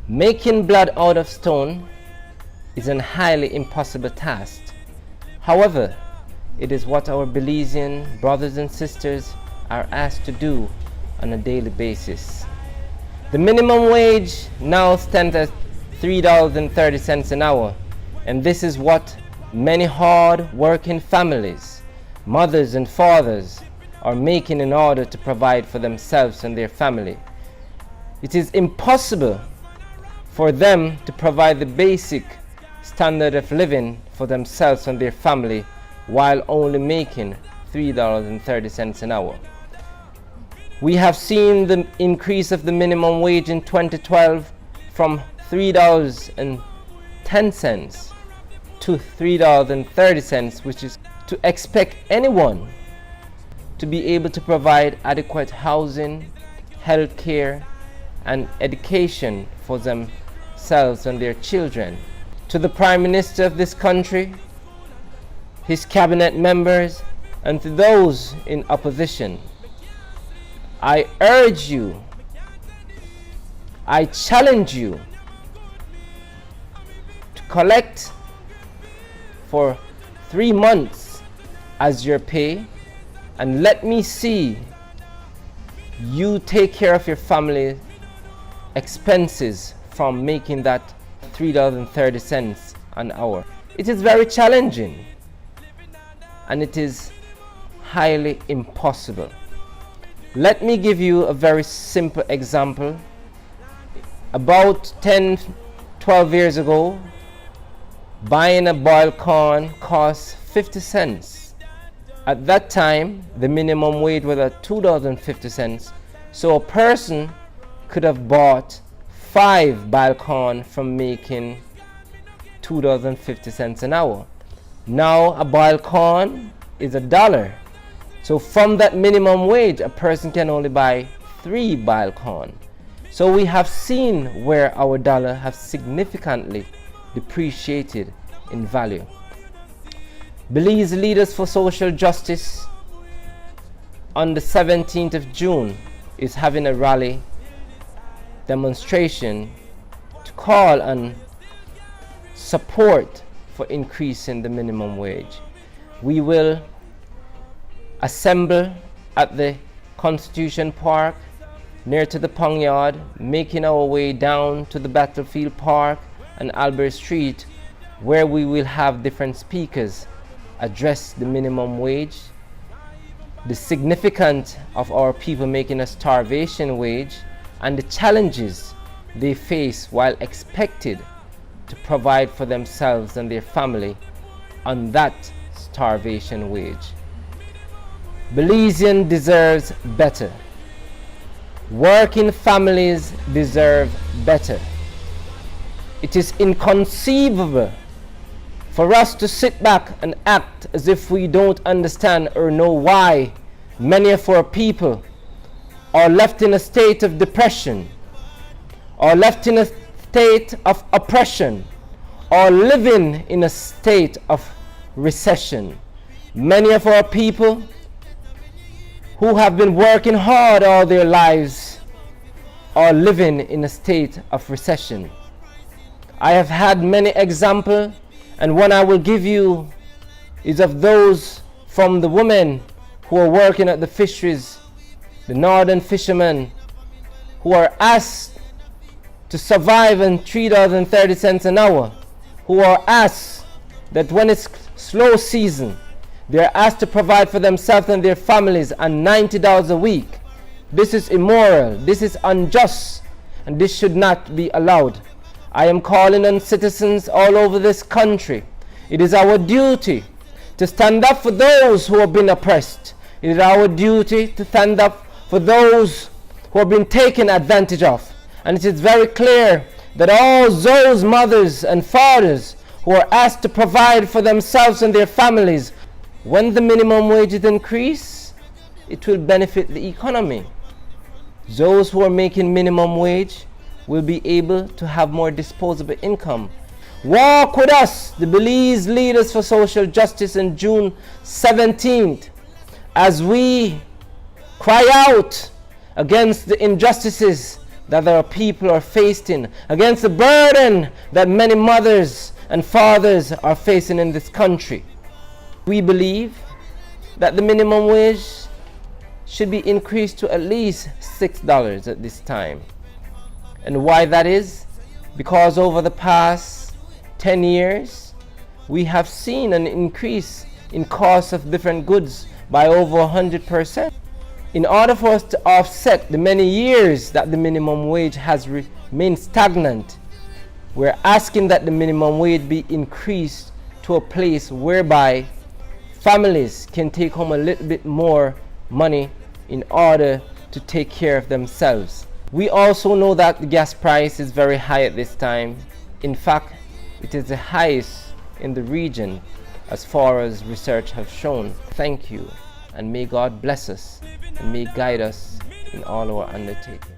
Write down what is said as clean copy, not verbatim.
Making blood out of stone is an highly impossible task. However, it is what our Belizean brothers and sisters are asked to do on a daily basis. The minimum wage now stands at $3.30 an hour, and this is what many hard-working families, mothers and fathers, are making in order to provide for themselves and their family. It is impossible for them to provide the basic standard of living for themselves and their family while only making $3.30 an hour. We have seen the increase of the minimum wage in 2012 from $3.10 to $3.30, which is to expect anyone to be able to provide adequate housing, health care, and education for themselves and their children. To the Prime Minister of this country, his cabinet members, and to those in opposition, I urge you, I challenge you to collect for 3 months as your pay, and let me see you take care of your family expenses from making that $3.30 an hour. It is very challenging, and it is highly impossible. Let me give you a very simple example. About 10-12 years ago, buying a boiled corn cost 50 cents. At that time, the minimum wage was at $2.50, so a person could have bought 5 boiled corn from making $2.50 an hour. Now a boiled corn is $1. So from that minimum wage, a person can only buy 3 boiled corn. So we have seen where our dollar has significantly depreciated in value. Belize Leaders for Social Justice on the 17th of June is having a rally demonstration to call on support for increasing the minimum wage. We will assemble at the Constitution Park near to the Pong Yard, making our way down to the Battlefield Park and Albert Street, where we will have different speakers address the minimum wage, the significance of our people making a starvation wage, and the challenges they face while expected to provide for themselves and their family on that starvation wage. Belizean deserves better. Working families deserve better. It is inconceivable for us to sit back and act as if we don't understand or know why many of our people are left in a state of depression, or left in a state of oppression, or living in a state of recession. Many of our people who have been working hard all their lives are living in a state of recession. I have had many examples, and one I will give you is of those from the women who are working at the fisheries, the northern fishermen, who are asked to survive on $3.30 an hour, who are asked that when it's slow season, they're asked to provide for themselves and their families on $90 a week. This is immoral, this is unjust, and this should not be allowed. I am calling on citizens all over this country. It is our duty to stand up for those who have been oppressed. It is our duty to stand up for those who have been taken advantage of. And it is very clear that all those mothers and fathers who are asked to provide for themselves and their families, when the minimum wage is increased, it will benefit the economy. Those who are making minimum wage will be able to have more disposable income. Walk with us, the Belize Leaders for Social Justice, on June 17th, as we cry out against the injustices that our people are facing, against the burden that many mothers and fathers are facing in this country. We believe that the minimum wage should be increased to at least $6 at this time. And why that is? Because over the past 10 years, we have seen an increase in costs of different goods by over 100%. In order for us to offset the many years that the minimum wage has remained stagnant, we're asking that the minimum wage be increased to a place whereby families can take home a little bit more money in order to take care of themselves. We also know that the gas price is very high at this time. In fact, it is the highest in the region as far as research has shown. Thank you, and may God bless us and may guide us in all our undertakings.